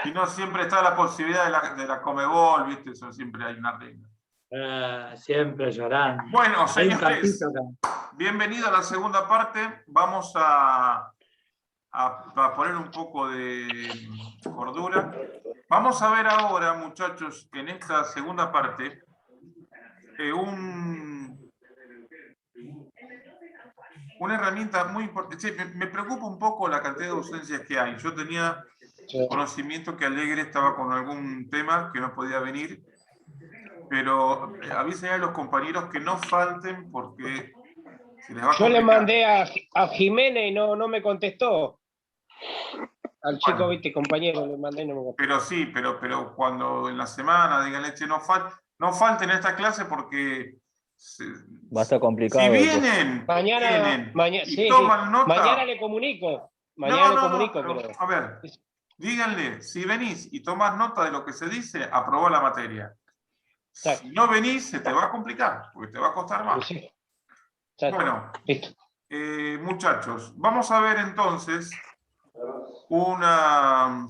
Si no, siempre está la posibilidad de la Comebol, ¿viste? Eso siempre hay una regla. Siempre llorando. Bueno, Hay un señores, cartito acá. bienvenido a la segunda parte. Vamos a poner un poco de cordura. Vamos a ver ahora, muchachos, en esta segunda parte, una herramienta muy importante. Sí, me preocupa un poco la cantidad de ausencias que hay. Yo tenía conocimiento que Alegre estaba con algún tema que no podía venir, pero avisen a los compañeros que no falten porque se les va a Yo le complicar. mandé a Jiménez y no me contestó. Al chico, Bueno, viste, compañero, le mandé y no me contestó. pero sí, pero cuando en la semana díganle, che, no falten a esta clase porque Va a estar complicado. si vienen, Mañana y sí, toman nota. Mañana le comunico. Mañana le comunico, pero, pero... a ver, díganle, si venís y tomás nota de lo que se dice, aprobá la materia. Exacto. Si no venís, se te va a complicar, porque te va a costar más. Sí. Bueno, listo. Muchachos, vamos a ver entonces una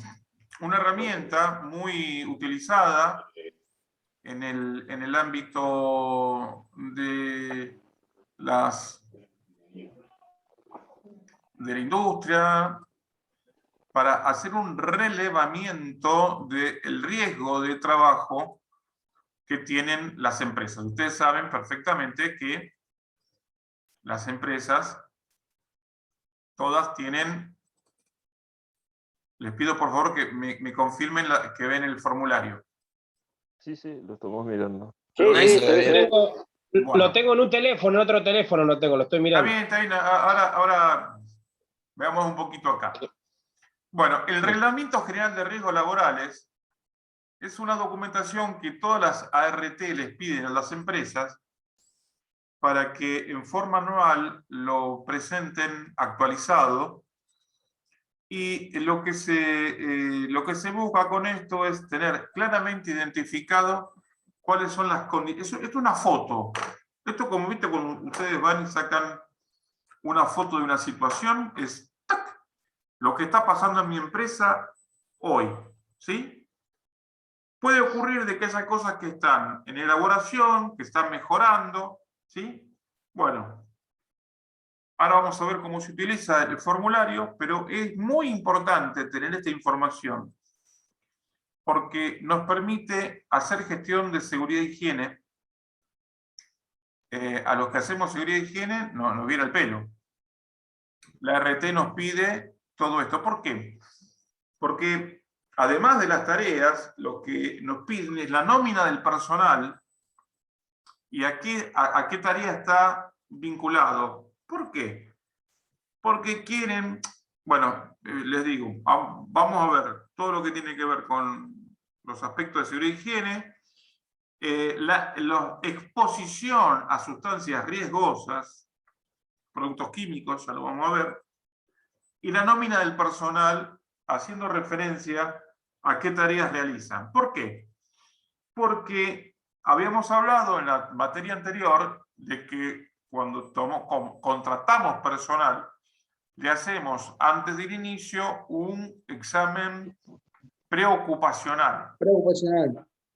herramienta muy utilizada en el ámbito de la industria para hacer un relevamiento del riesgo de trabajo que tienen las empresas. Ustedes saben perfectamente que las empresas todas tienen. Les pido por favor que me confirmen que ven el formulario. Sí, lo estamos mirando. Lo tengo en un teléfono, en otro teléfono lo tengo, lo estoy mirando. Está bien. Ahora veamos un poquito acá. Bueno, el Reglamento General de Riesgos Laborales es una documentación que todas las ART les piden a las empresas para que en forma anual lo presenten actualizado. Y lo que se busca con esto es tener claramente identificado cuáles son las condiciones. Esto es una foto. Esto, como viste, cuando ustedes van y sacan una foto de una situación, es ¡tac!, lo que está pasando en mi empresa hoy. ¿Sí? Puede ocurrir de que haya cosas que están en elaboración, que están mejorando. ¿Sí? Bueno. Ahora vamos a ver cómo se utiliza el formulario, pero es muy importante tener esta información porque nos permite hacer gestión de seguridad e higiene. A los que hacemos seguridad e higiene nos viene el pelo. La RT nos pide todo esto. ¿Por qué? Porque además de las tareas, lo que nos piden es la nómina del personal y a qué tarea está vinculado. ¿Por qué? Porque quieren, bueno, les digo, vamos a ver todo lo que tiene que ver con los aspectos de seguridad e higiene, la exposición a sustancias riesgosas, productos químicos, ya lo vamos a ver, y la nómina del personal haciendo referencia a qué tareas realizan. ¿Por qué? Porque habíamos hablado en la materia anterior de que cuando contratamos personal, le hacemos antes del inicio un examen preocupacional.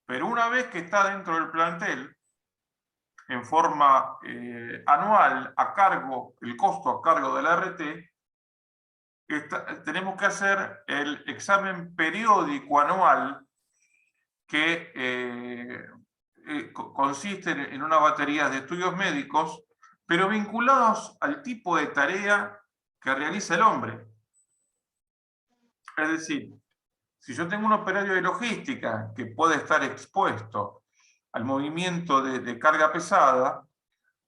Pero una vez que está dentro del plantel, en forma anual, el costo a cargo de la RT, tenemos que hacer el examen periódico anual que consiste en una batería de estudios médicos, pero vinculados al tipo de tarea que realiza el hombre. Es decir, si yo tengo un operario de logística que puede estar expuesto al movimiento de carga pesada,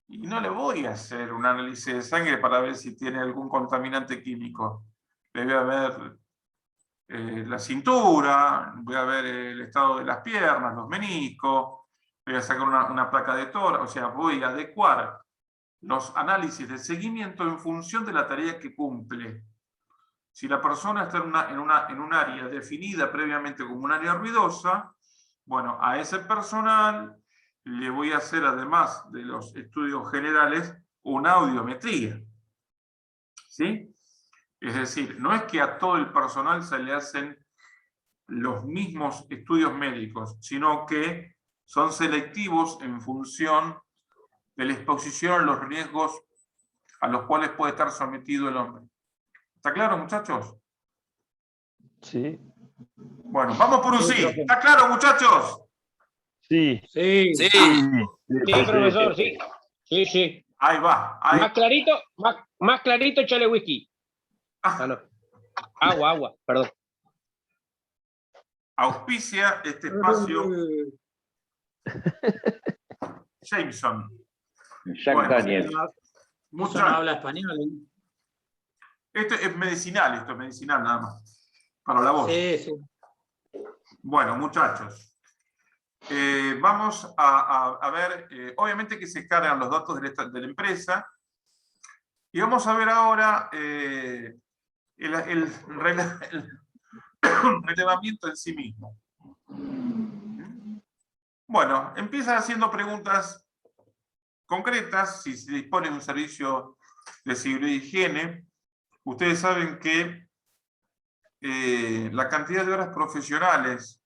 y no le voy a hacer un análisis de sangre para ver si tiene algún contaminante químico. Le voy a ver la cintura, voy a ver el estado de las piernas, los meniscos, voy a sacar una placa de tórax, o sea, voy a adecuar los análisis de seguimiento en función de la tarea que cumple. Si la persona está en un área definida previamente como un área ruidosa, bueno, a ese personal le voy a hacer, además de los estudios generales, una audiometría. ¿Sí? Es decir, no es que a todo el personal se le hacen los mismos estudios médicos, sino que son selectivos en función de la exposición a los riesgos a los cuales puede estar sometido el hombre. ¿Está claro, muchachos? Sí. Bueno, vamos por un Sí, sí. profe. ¿Está claro, muchachos? Sí. Sí. Sí. Sí, profesor, sí. Sí, sí. Ahí va. Ahí. Más clarito, échale whisky. Ah, Ah, no. Agua, perdón. auspicia este espacio Jameson. Jack Bueno, Daniel. Eso no muchachos, habla español. esto es medicinal nada más. Para la voz. Sí, sí. Bueno, muchachos. Vamos a ver, obviamente que se cargan los datos de la empresa. Y vamos a ver ahora el relevamiento en sí mismo. Bueno, empieza haciendo preguntas concretas. Si se dispone de un servicio de seguridad y higiene, ustedes saben que la cantidad de horas profesionales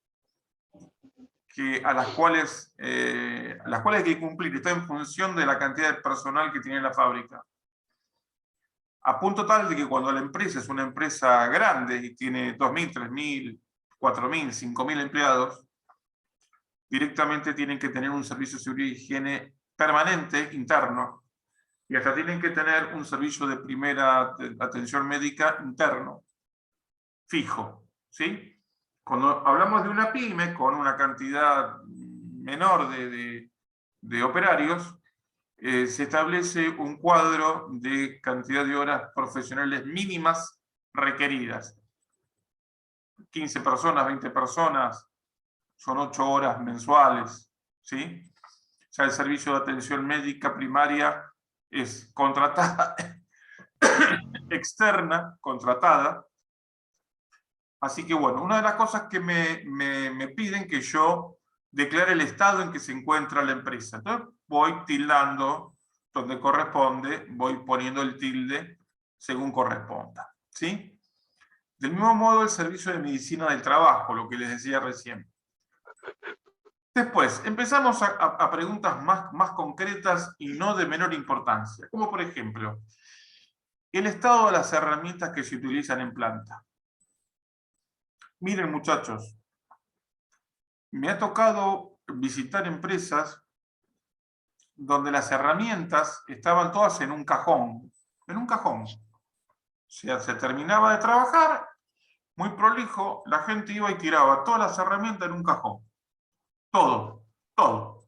a las cuales hay que cumplir está en función de la cantidad de personal que tiene la fábrica. A punto tal de que cuando la empresa es una empresa grande y tiene 2.000, 3.000, 4.000, 5.000 empleados, directamente tienen que tener un servicio de seguridad y higiene permanente, interno, y hasta tienen que tener un servicio de primera atención médica interno, fijo, ¿sí? Cuando hablamos de una pyme con una cantidad menor de operarios, se establece un cuadro de cantidad de horas profesionales mínimas requeridas. 15 personas, 20 personas, son 8 horas mensuales, ¿sí? Ya el servicio de atención médica primaria es contratada, externa, contratada. Así que bueno, una de las cosas que me piden que yo declare el estado en que se encuentra la empresa. Entonces voy tildando donde corresponde, voy poniendo el tilde según corresponda, ¿sí? Del mismo modo el servicio de medicina del trabajo, lo que les decía recién. Después, empezamos a preguntas más concretas y no de menor importancia, como por ejemplo, el estado de las herramientas que se utilizan en planta. Miren, muchachos, me ha tocado visitar empresas donde las herramientas estaban todas en un cajón. En un cajón. O sea, se terminaba de trabajar, muy prolijo, la gente iba y tiraba todas las herramientas en un cajón. Todo,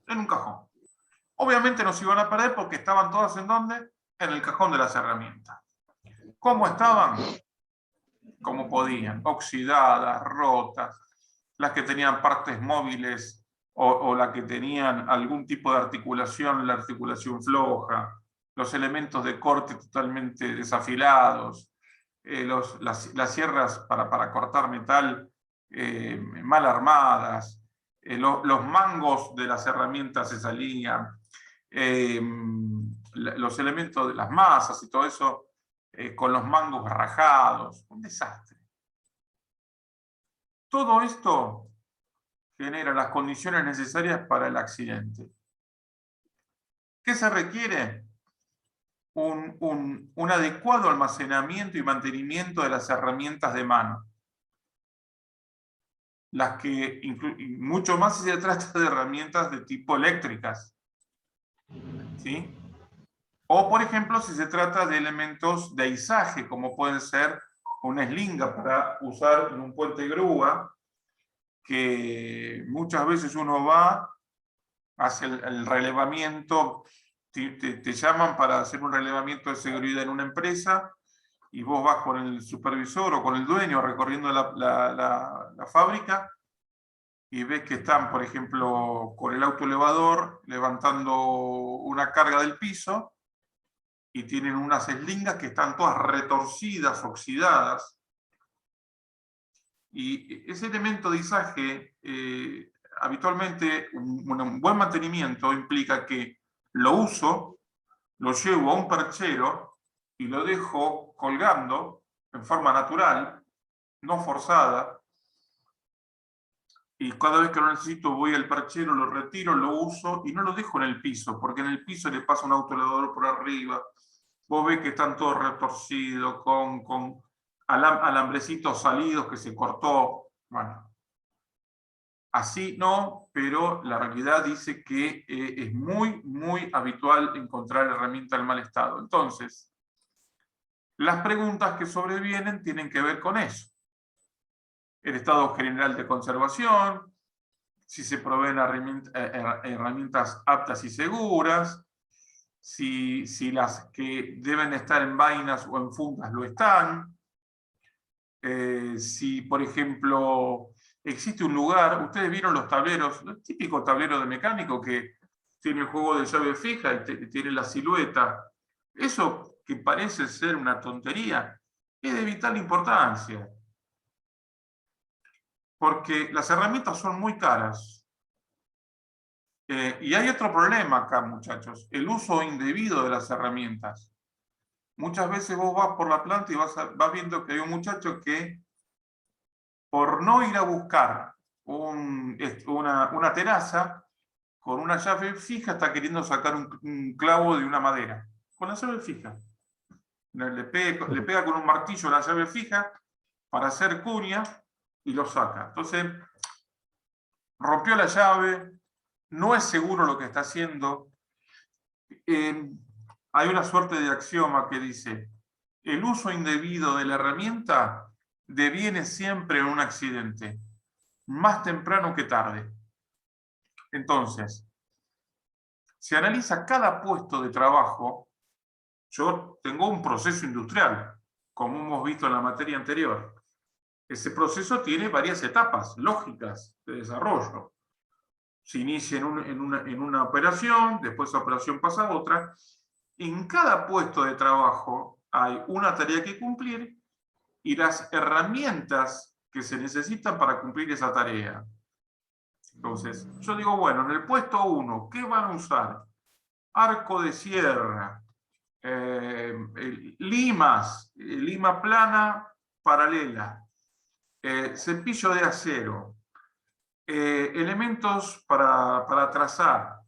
en un cajón. Obviamente no se iban a perder porque estaban todas ¿en dónde? En el cajón de las herramientas. ¿Cómo estaban? Como podían, oxidadas, rotas, las que tenían partes móviles o las que tenían algún tipo de articulación, la articulación floja, los elementos de corte totalmente desafilados, las sierras para cortar metal mal armadas, los mangos de las herramientas se salían, los elementos de las masas y todo eso, con los mangos rajados, un desastre. Todo esto genera las condiciones necesarias para el accidente. ¿Qué se requiere? Un adecuado almacenamiento y mantenimiento de las herramientas de mano. Las que, mucho más si se trata de herramientas de tipo eléctricas, ¿sí? O, por ejemplo, si se trata de elementos de izaje, como pueden ser una eslinga para usar en un puente grúa, que muchas veces uno va, hace el relevamiento, te llaman para hacer un relevamiento de seguridad en una empresa, y vos vas con el supervisor o con el dueño recorriendo la fábrica, y ves que están, por ejemplo, con el autoelevador levantando una carga del piso, y tienen unas eslingas que están todas retorcidas, oxidadas. Y ese elemento de izaje, habitualmente un buen mantenimiento implica que lo uso, lo llevo a un perchero y lo dejo colgando en forma natural, no forzada, y cada vez que lo necesito voy al perchero, lo retiro, lo uso y no lo dejo en el piso, porque en el piso le pasa un autolavador por arriba. Vos ves que están todos retorcidos, con alambrecitos salidos que se cortó. Bueno, así no, pero la realidad dice que es muy, muy habitual encontrar herramientas en mal estado. Entonces, las preguntas que sobrevienen tienen que ver con eso. El estado general de conservación, si se proveen herramientas aptas y seguras, si las que deben estar en vainas o en fundas lo están, si, por ejemplo, existe un lugar, ustedes vieron los tableros, el típico tablero de mecánico que tiene el juego de llave fija y tiene la silueta. Eso que parece ser una tontería es de vital importancia. Porque las herramientas son muy caras. Y hay otro problema acá, muchachos, el uso indebido de las herramientas. Muchas veces vos vas por la planta y vas viendo que hay un muchacho que, por no ir a buscar una teraza, con una llave fija está queriendo sacar un clavo de una madera. Con la llave fija. Le pega con un martillo la llave fija para hacer cuña y lo saca. Entonces, rompió la llave, no es seguro lo que está haciendo. Hay una suerte de axioma que dice: el uso indebido de la herramienta deviene siempre en un accidente, más temprano que tarde. Entonces, se analiza cada puesto de trabajo. Yo tengo un proceso industrial, como hemos visto en la materia anterior. Ese proceso tiene varias etapas lógicas de desarrollo. Se inicia en una operación, después esa operación pasa a otra. En cada puesto de trabajo hay una tarea que cumplir y las herramientas que se necesitan para cumplir esa tarea. Entonces, yo digo, bueno, en el puesto 1, ¿qué van a usar? Arco de sierra, limas, lima plana paralela, cepillo de acero, elementos para trazar,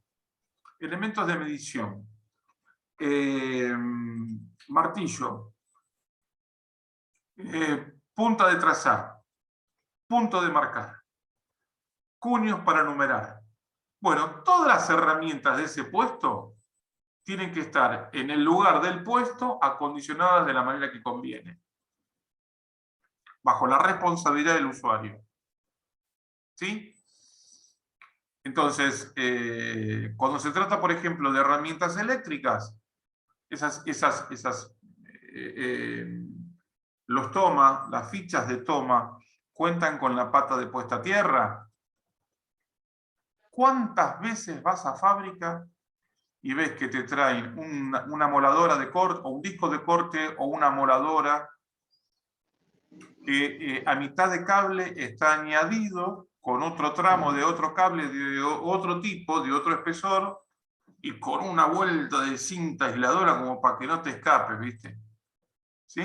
elementos de medición, martillo, punta de trazar, punto de marcar, cuños para numerar. Bueno, todas las herramientas de ese puesto tienen que estar en el lugar del puesto acondicionadas de la manera que conviene, bajo la responsabilidad del usuario. ¿Sí? Entonces, cuando se trata, por ejemplo, de herramientas eléctricas, los toma, las fichas de toma, cuentan con la pata de puesta a tierra. ¿Cuántas veces vas a fábrica y ves que te traen una moladora de corte, o un disco de corte, o una moladora que a mitad de cable está añadido con otro tramo de otro cable de otro tipo, de otro espesor, y con una vuelta de cinta aisladora como para que no te escapes, ¿viste? ¿Sí?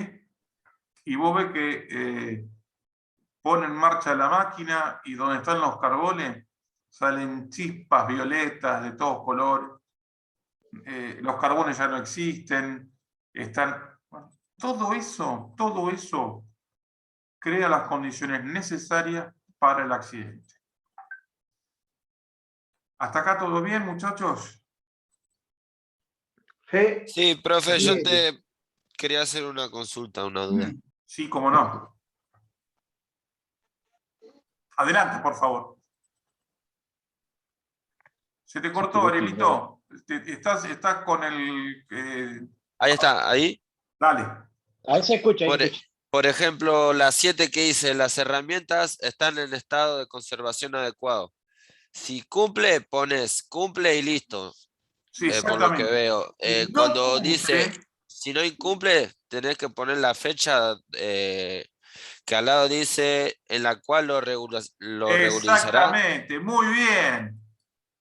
Y vos ves que pone en marcha la máquina y donde están los carbones salen chispas violetas de todos colores. Los carbones ya no existen. Todo eso crea las condiciones necesarias para el accidente. ¿Hasta acá todo bien, muchachos? Sí, profe, yo te quería hacer una consulta, una duda. Sí, cómo no. Adelante, por favor. Se te cortó, Arielito. Estás con el... Ahí está, ahí. Dale. Ahí se escucha, ahí se escucha. Por ejemplo, la 7 que dice, las herramientas están en estado de conservación adecuado. Si cumple, pones cumple y listo. Sí, Por lo que exactamente. veo. No Cuando cumple, dice, si no incumple, tenés que poner la fecha que al lado dice en la cual lo regularizará. Exactamente, muy bien.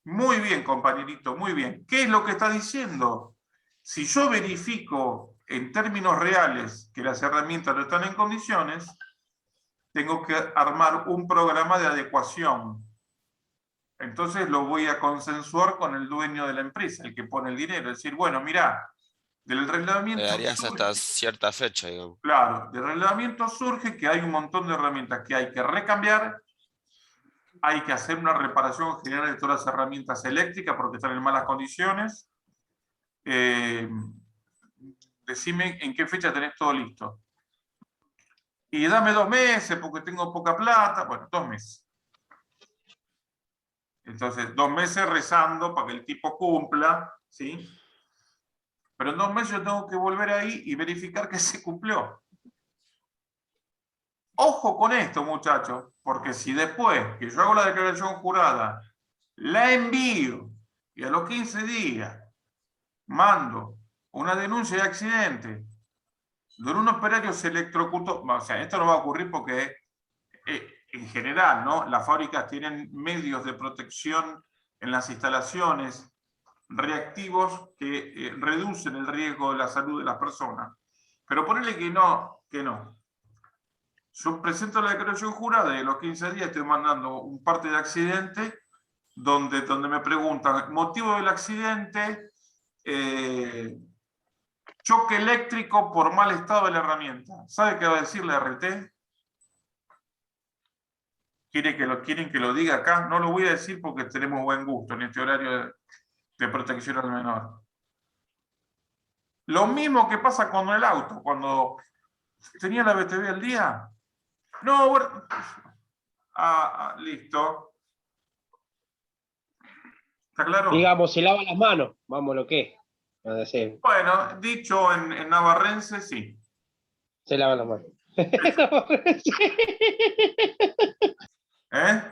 Muy bien, compañerito, muy bien. ¿Qué es lo que está diciendo? Si yo verifico en términos reales que las herramientas no están en condiciones, tengo que armar un programa de adecuación. Entonces lo voy a consensuar con el dueño de la empresa, el que pone el dinero. Es decir, bueno, mirá, del reglamento... Le darías hasta cierta fecha, digamos. Claro, del reglamento surge que hay un montón de herramientas que hay que recambiar, hay que hacer una reparación general de todas las herramientas eléctricas porque están en malas condiciones. Decime en qué fecha tenés todo listo. Y dame 2 meses porque tengo poca plata. Bueno, 2 meses. Entonces, 2 meses rezando para que el tipo cumpla, ¿sí? Pero en 2 meses yo tengo que volver ahí y verificar que se cumplió. Ojo con esto, muchachos, porque si después que yo hago la declaración jurada, la envío y a los 15 días mando una denuncia de accidente donde un operario se electrocutó, o sea, esto no va a ocurrir porque en general, ¿no? Las fábricas tienen medios de protección en las instalaciones reactivos que reducen el riesgo de la salud de las personas. Pero ponele que no, que no. Yo presento la declaración jurada y a los 15 días estoy mandando un parte de accidente donde me preguntan, motivo del accidente, choque eléctrico por mal estado de la herramienta. ¿Sabe qué va a decir la RT? ¿Quieren que lo diga acá? No lo voy a decir porque tenemos buen gusto en este horario de protección al menor. Lo mismo que pasa con el auto, cuando tenía la BTV al día. No, bueno, listo. ¿Está claro? Digamos, se lava las manos, vamos lo que es. Sí, Bueno, dicho en navarrense, sí. se lava las manos. ¿Eh?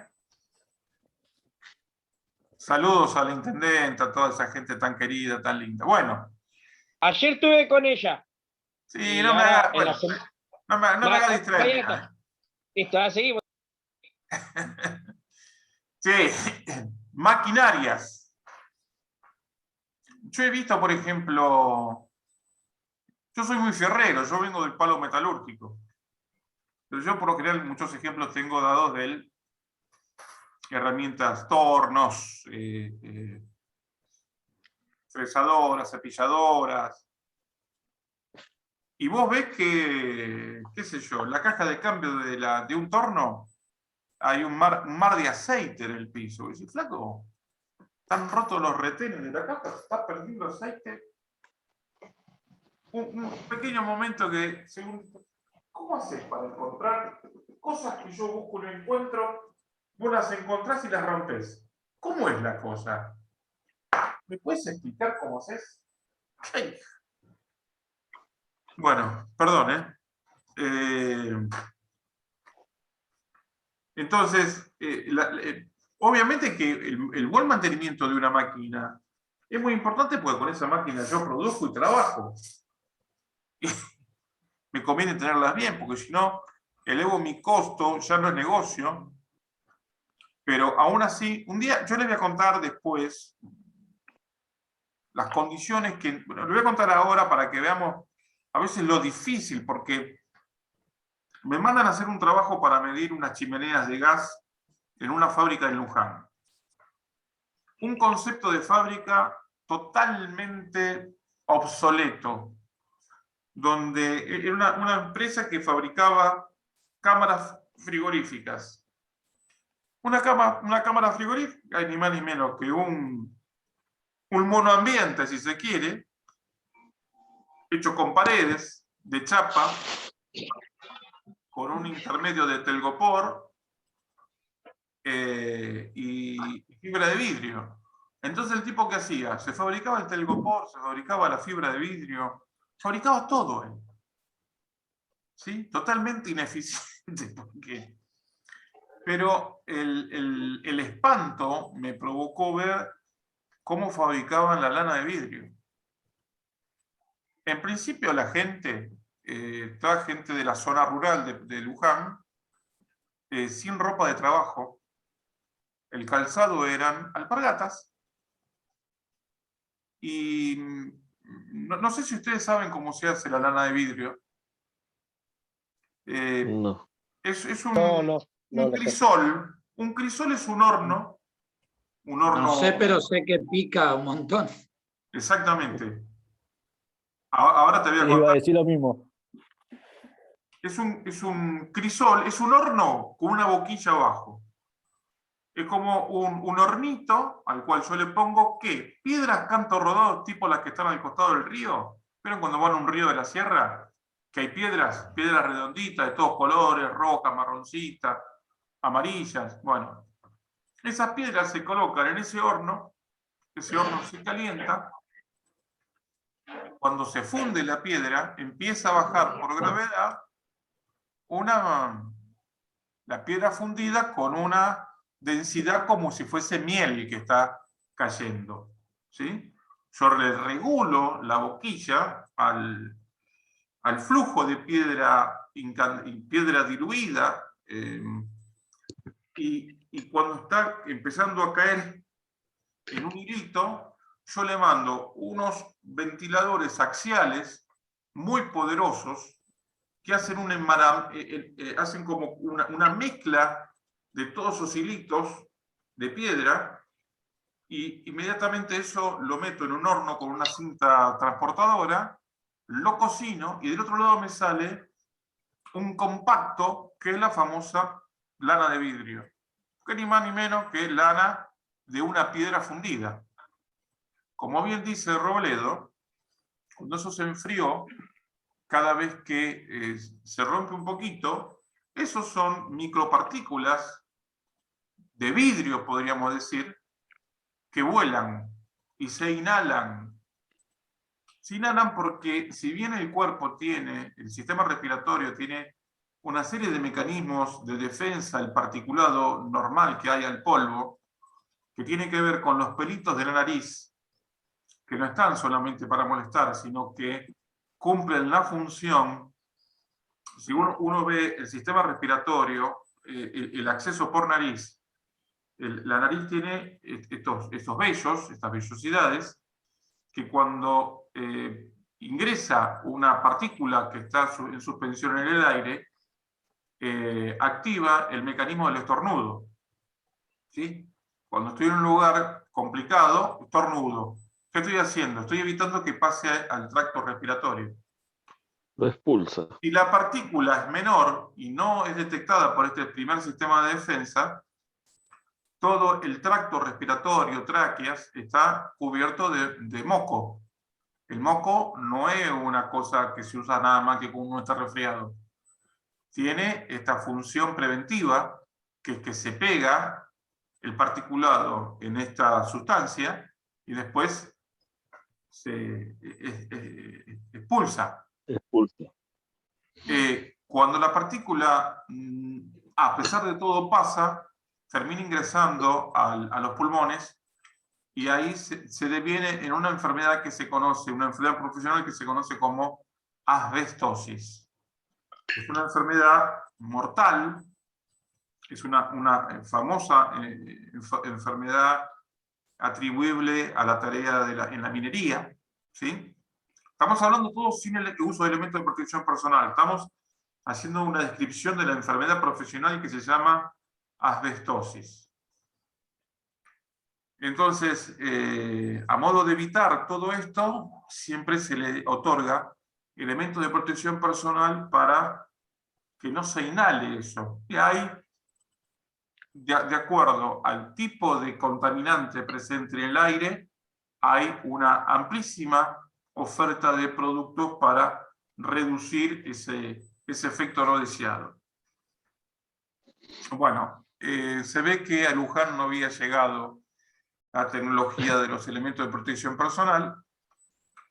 Saludos a la intendenta, a toda esa gente tan querida, tan linda. Bueno. Ayer estuve con ella. Sí, no me haga, bueno, no me haga distraer. Listo, ahora seguimos. Sí, maquinarias. Yo he visto, por ejemplo, yo soy muy fierrero, yo vengo del palo metalúrgico. Pero yo por lo general muchos ejemplos tengo dados de él. Herramientas, tornos, fresadoras, cepilladoras. Y vos ves que, qué sé yo, la caja de cambio de un torno, hay un mar de aceite en el piso. Y dices, flaco, están rotos los retenes de la caja, se está perdiendo aceite. Un pequeño momento que, según, ¿cómo haces para encontrar cosas que yo busco y no encuentro? Vos las encontrás y las rompes. ¿Cómo es la cosa? ¿Me puedes explicar cómo haces? ¿Qué? Bueno, perdón, entonces, obviamente que el buen mantenimiento de una máquina es muy importante porque con esa máquina yo produzco y trabajo. Y me conviene tenerlas bien porque si no, elevo mi costo, ya no es negocio. Pero aún así, un día, yo les voy a contar después las condiciones que, bueno, les voy a contar ahora para que veamos a veces lo difícil, porque me mandan a hacer un trabajo para medir unas chimeneas de gas en una fábrica en Luján. Un concepto de fábrica totalmente obsoleto, donde era una empresa que fabricaba cámaras frigoríficas. Una cámara frigorífica, ni más ni menos que un monoambiente, si se quiere, hecho con paredes de chapa, con un intermedio de telgopor y fibra de vidrio. Entonces el tipo que hacía, se fabricaba el telgopor, se fabricaba la fibra de vidrio, fabricaba todo él. ¿Sí? Totalmente ineficiente. Porque... Pero el espanto me provocó ver cómo fabricaban la lana de vidrio. En principio la gente, toda gente de la zona rural de Luján, sin ropa de trabajo, el calzado eran alpargatas, y no sé si ustedes saben cómo se hace la lana de vidrio. No. Es un, No, no, no un lo sé. crisol. Un crisol es un horno. Un horno. No sé, pero sé que pica un montón. Exactamente. Ahora te voy a Iba a contar. decir lo mismo. Es un crisol, es un horno con una boquilla abajo. Es como un hornito al cual yo le pongo, ¿qué? Piedras canto rodados tipo las que están al costado del río. ¿Vieron cuando van a un río de la sierra? Que hay piedras redonditas de todos colores, rojas, marroncitas, amarillas. Bueno, esas piedras se colocan en ese horno se calienta. Cuando se funde la piedra, empieza a bajar por gravedad la piedra fundida con una densidad como si fuese miel que está cayendo. ¿Sí? Yo le regulo la boquilla al flujo de piedra diluida y cuando está empezando a caer en un hilito, yo le mando unos ventiladores axiales muy poderosos que hacen, hacen como una mezcla de todos esos hilitos de piedra y inmediatamente eso lo meto en un horno con una cinta transportadora, lo cocino y del otro lado me sale un compacto que es la famosa lana de vidrio, que ni más ni menos que lana de una piedra fundida. Como bien dice Robledo, cuando eso se enfrió, cada vez que se rompe un poquito, esos son micropartículas de vidrio, podríamos decir, que vuelan y se inhalan. Se inhalan porque si bien el cuerpo el sistema respiratorio tiene una serie de mecanismos de defensa al particulado normal que hay al polvo, que tiene que ver con los pelitos de la nariz, que no están solamente para molestar, sino que cumplen la función. Si uno ve el sistema respiratorio, el acceso por nariz, la nariz tiene estos vellos, estas vellosidades, que cuando ingresa una partícula que está en suspensión en el aire, activa el mecanismo del estornudo. ¿Sí? Cuando estoy en un lugar complicado, estornudo. ¿Qué estoy haciendo? Estoy evitando que pase al tracto respiratorio. Lo expulsa. Si la partícula es menor y no es detectada por este primer sistema de defensa, todo el tracto respiratorio, tráqueas, está cubierto de moco. El moco no es una cosa que se usa nada más que cuando uno está resfriado. Tiene esta función preventiva, que es que se pega el particulado en esta sustancia y después se expulsa. Expulsa. Cuando la partícula, a pesar de todo, pasa, termina ingresando a los pulmones y ahí se deviene en una enfermedad que se conoce, una enfermedad profesional que se conoce como asbestosis. Es una enfermedad mortal, es una famosa enfermedad atribuible a la tarea en la minería, ¿sí? Estamos hablando todo sin el uso de elementos de protección personal. Estamos haciendo una descripción de la enfermedad profesional que se llama asbestosis. Entonces, a modo de evitar todo esto, siempre se le otorga elementos de protección personal para que no se inhale eso. Y hay, de acuerdo al tipo de contaminante presente en el aire, hay una amplísima oferta de productos para reducir ese efecto no deseado. Bueno, se ve que a Luján no había llegado la tecnología de los elementos de protección personal,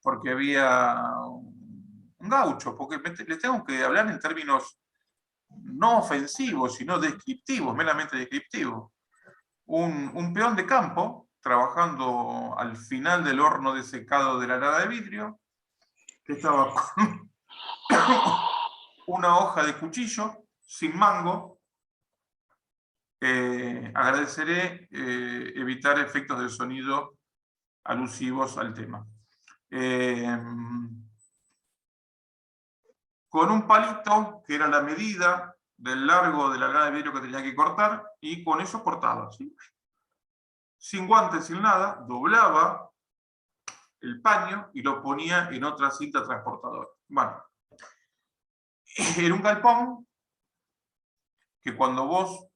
porque había un gaucho, porque les tengo que hablar en términos no ofensivos, sino descriptivos, meramente descriptivos. Un peón de campo, trabajando al final del horno de secado de la lana de vidrio, que estaba con una hoja de cuchillo, sin mango. Agradeceré evitar efectos de sonido alusivos al tema. Con un palito, que era la medida del largo de la lana de vidrio que tenía que cortar, y con eso cortaba, ¿sí? Sin guantes, sin nada, doblaba el paño y lo ponía en otra cinta transportadora. Bueno, era un galpón que cuando vos...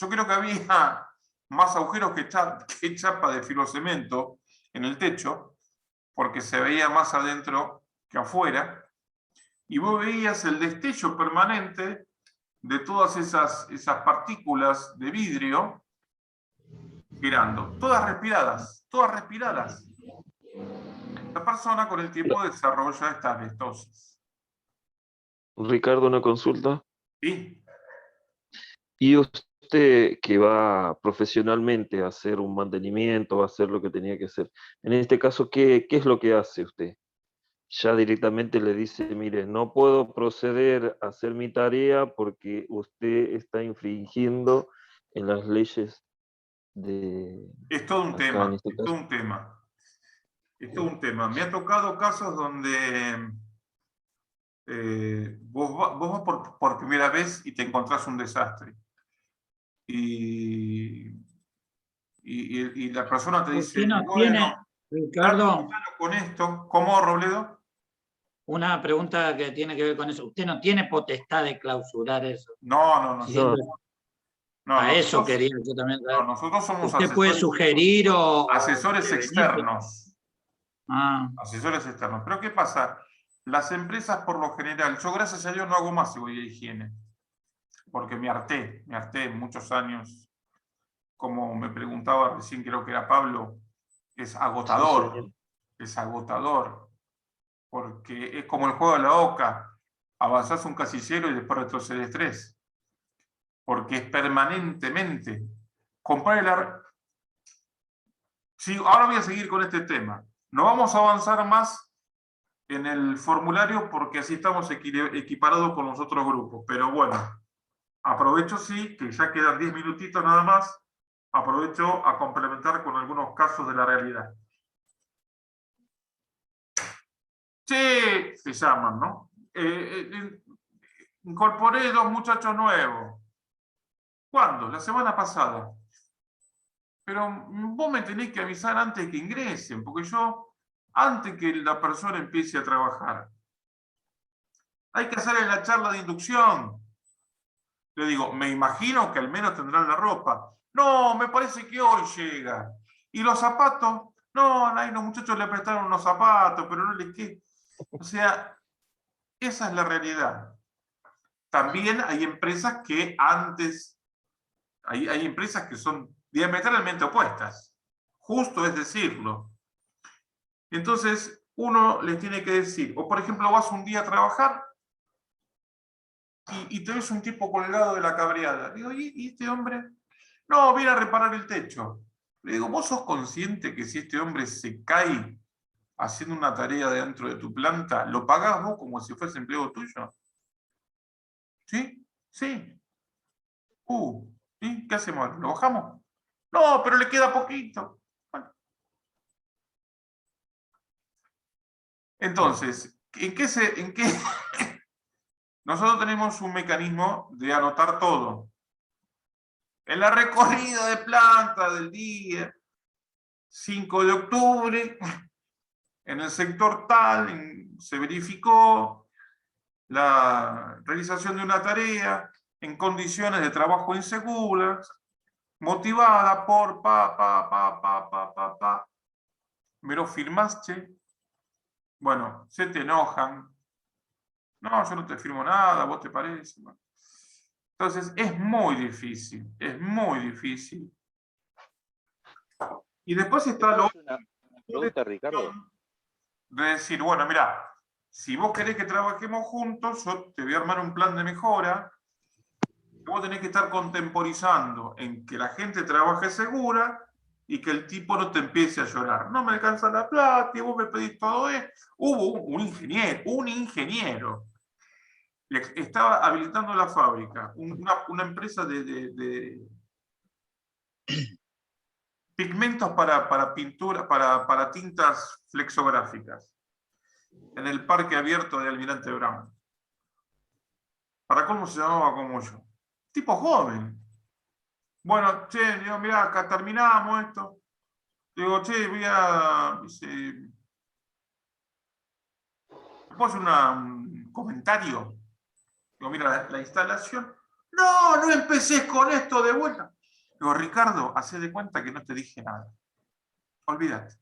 Yo creo que había más agujeros que chapa de fibrocemento en el techo, porque se veía más adentro que afuera, y vos veías el destello permanente de todas esas partículas de vidrio girando, todas respiradas, todas respiradas. La persona con el tiempo desarrolla estas anestosis. Ricardo, una consulta. ¿Sí? ¿Y usted que va profesionalmente a hacer un mantenimiento, a hacer lo que tenía que hacer, en este caso, qué es lo que hace usted? Ya directamente le dice, mire, no puedo proceder a hacer mi tarea porque usted está infringiendo en las leyes de... Es todo un acá, tema, en este es caso. todo un tema. Es todo un tema. Me ha tocado casos donde vos vas por primera vez y te encontrás un desastre. Y la persona te dice, Usted no tiene, bueno, Ricardo, con esto, ¿cómo, Robledo? una pregunta que tiene que ver con eso. Usted no tiene potestad de clausurar eso. No. A eso Nosotros, quería yo también saber. nosotros somos Usted puede sugerir o asesores prevenir. externos. Ah, Asesores externos. Pero ¿qué pasa? Las empresas, por lo general, yo gracias a Dios no hago más seguridad de higiene, porque me harté muchos años, como me preguntaba recién, creo que era Pablo, es agotador, porque es como el juego de la oca, avanzás un casillero y después retrocedes 3, porque es permanentemente. Comprar el... Sí, ahora voy a seguir con este tema. No vamos a avanzar más en el formulario porque así estamos equiparados con los otros grupos. Pero bueno, aprovecho sí, que ya quedan 10 minutitos nada más, aprovecho a complementar con algunos casos de la realidad. Sí, se llaman, ¿no? Incorporé 2 muchachos nuevos. ¿Cuándo? La semana pasada. Pero vos me tenés que avisar antes de que ingresen, porque yo, antes que la persona empiece a trabajar, hay que hacerle la charla de inducción. Le digo, me imagino que al menos tendrán la ropa. No, me parece que hoy llega. ¿Y los zapatos? No, ay, los muchachos le prestaron unos zapatos, pero no les qué. O sea, esa es la realidad. También hay empresas que antes, hay empresas que son diametralmente opuestas. Justo es decirlo. Entonces, uno les tiene que decir, o por ejemplo, vas un día a trabajar y te ves un tipo colgado de la cabreada. Digo, ¿y este hombre? No, viene a reparar el techo. Le digo, ¿vos sos consciente que si este hombre se cae haciendo una tarea dentro de tu planta, lo pagás vos como si fuese empleo tuyo? ¿Sí? Sí. ¿Sí? ¿Qué hacemos? ¿Lo bajamos? No, pero le queda poquito. Bueno. Entonces, ¿en qué? Nosotros tenemos un mecanismo de anotar todo. En la recorrida de planta del día 5 de octubre, en el sector tal, se verificó la realización de una tarea en condiciones de trabajo inseguras, motivada por ¿Me lo firmaste? Bueno, se te enojan. No, yo no te firmo nada, ¿vos te parece? Bueno. Entonces, es muy difícil, es muy difícil. Y después está lo Una pregunta, Ricardo. de decir, bueno, mira, si vos querés que trabajemos juntos, yo te voy a armar un plan de mejora. Vos tenés que estar contemporizando en que la gente trabaje segura y que el tipo no te empiece a llorar. No me alcanza la plata y vos me pedís todo esto. Hubo un ingeniero. Estaba habilitando la fábrica, una empresa de pigmentos para pintura, para tintas flexográficas, en el parque abierto de Almirante Brown. Para cómo se llamaba como yo. Tipo joven. Bueno, che, digo, mirá, acá terminamos esto. Digo, che, voy a... Dice, ¿puedo hacer un comentario? Digo, mira, la instalación. No, no empecés con esto de vuelta. Digo, Ricardo, hacé de cuenta que no te dije nada. Olvídate.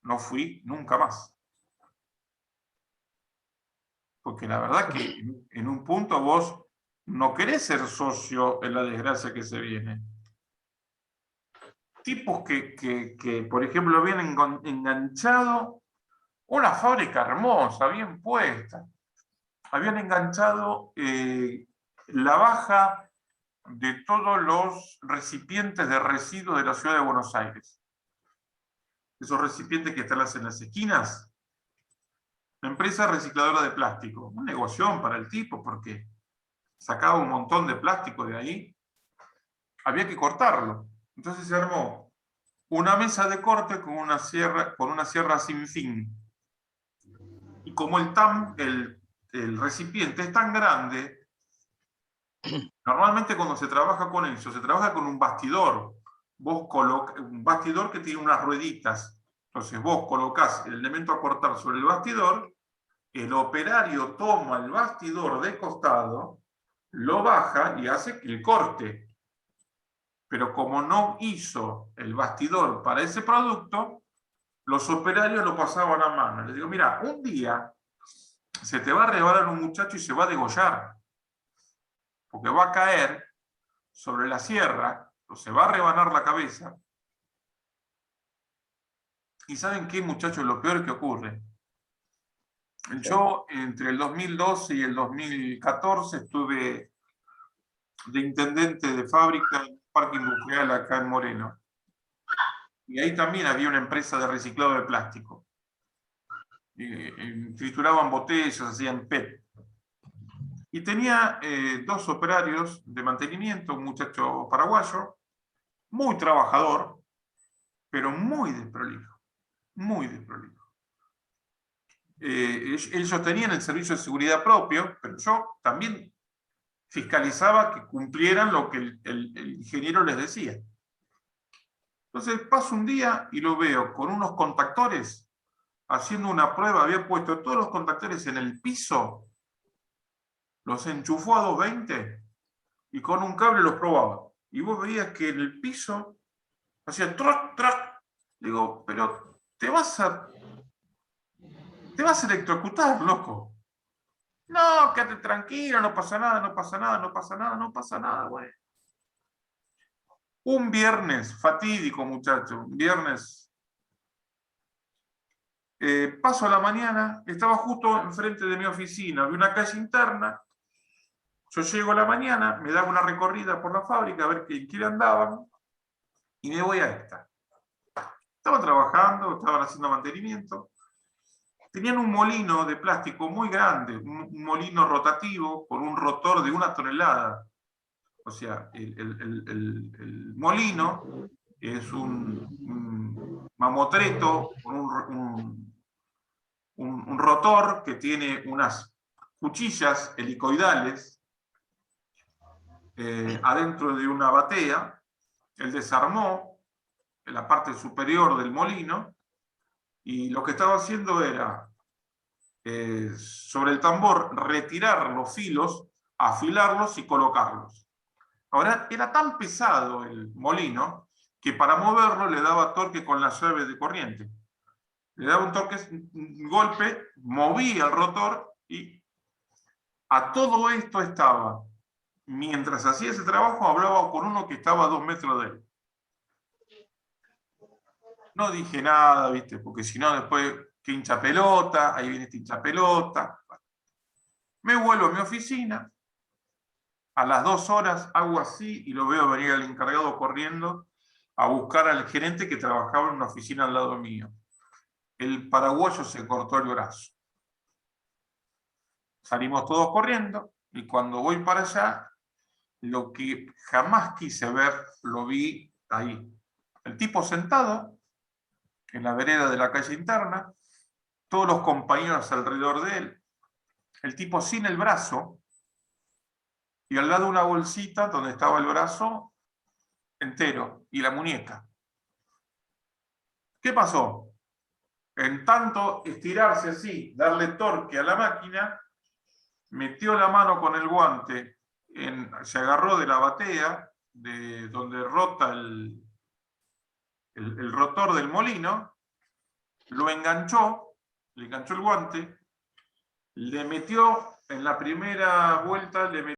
No fui nunca más. Porque la verdad que en un punto vos no querés ser socio en la desgracia que se viene. Tipos que por ejemplo, habían enganchado una fábrica hermosa, bien puesta. Habían enganchado la baja de todos los recipientes de residuos de la ciudad de Buenos Aires. Esos recipientes que están en las esquinas. Una empresa recicladora de plástico. Un negocio para el tipo, porque sacaba un montón de plástico de ahí. Había que cortarlo. Entonces se armó una mesa de corte con una sierra sin fin. Y como el recipiente es tan grande, normalmente cuando se trabaja con eso, se trabaja con un bastidor. Vos colocás un bastidor que tiene unas rueditas. Entonces vos colocás el elemento a cortar sobre el bastidor, el operario toma el bastidor de costado, lo baja y hace el corte. Pero como no hizo el bastidor para ese producto, los operarios lo pasaban a mano. Les digo, mira, un día se te va a rebalar un muchacho y se va a degollar. Porque va a caer sobre la sierra, o se va a rebanar la cabeza. ¿Y saben qué, muchachos? Lo peor que ocurre. Yo, entre el 2012 y el 2014, estuve de intendente de fábrica en un parque industrial acá en Moreno. Y ahí también había una empresa de reciclado de plástico. Trituraban botellas, hacían PET. Y tenía dos operarios de mantenimiento, un muchacho paraguayo, muy trabajador, pero muy desprolijo. Muy desprolijo. Ellos tenían el servicio de seguridad propio, pero yo también fiscalizaba que cumplieran lo que el ingeniero les decía. Entonces paso un día y lo veo con unos contactores haciendo una prueba, había puesto todos los contactores en el piso, los enchufó a 220 y con un cable los probaba. Y vos veías que en el piso hacía trac, trac. Digo, pero te vas a electrocutar, loco. No, quédate tranquilo, no pasa nada, no pasa nada, no pasa nada, no pasa nada, güey. Un viernes fatídico, muchacho, un viernes. Paso a la mañana, estaba justo enfrente de mi oficina, había una calle interna. Yo llego a la mañana, me daba una recorrida por la fábrica a ver quién andaban y me voy a esta. Estaban trabajando, estaban haciendo mantenimiento. Tenían un molino de plástico muy grande, un molino rotativo con un rotor de 1 tonelada. O sea, el molino es un mamotreto con un rotor que tiene unas cuchillas helicoidales adentro de una batea. Él desarmó en la parte superior del molino y lo que estaba haciendo era sobre el tambor retirar los filos, afilarlos y colocarlos. Ahora, era tan pesado el molino que para moverlo le daba torque con la llave de corriente. Le daba un golpe, movía el rotor y a todo esto estaba. Mientras hacía ese trabajo, hablaba con uno que estaba a 2 metros de él. No dije nada, ¿viste? Porque si no, después, que hincha pelota, ahí viene este hincha pelota. Me vuelvo a mi oficina. A las 2 horas hago así y lo veo venir al encargado corriendo a buscar al gerente que trabajaba en una oficina al lado mío. El paraguayo se cortó el brazo. Salimos todos corriendo y cuando voy para allá, lo que jamás quise ver, lo vi ahí. El tipo sentado en la vereda de la calle interna, todos los compañeros alrededor de él, el tipo sin el brazo, y al lado una bolsita donde estaba el brazo entero y la muñeca. ¿Qué pasó? En tanto estirarse así, darle torque a la máquina, metió la mano con el guante, se agarró de la batea, de donde rota el rotor del molino, lo enganchó, le enganchó el guante, le metió en la primera vuelta, le metió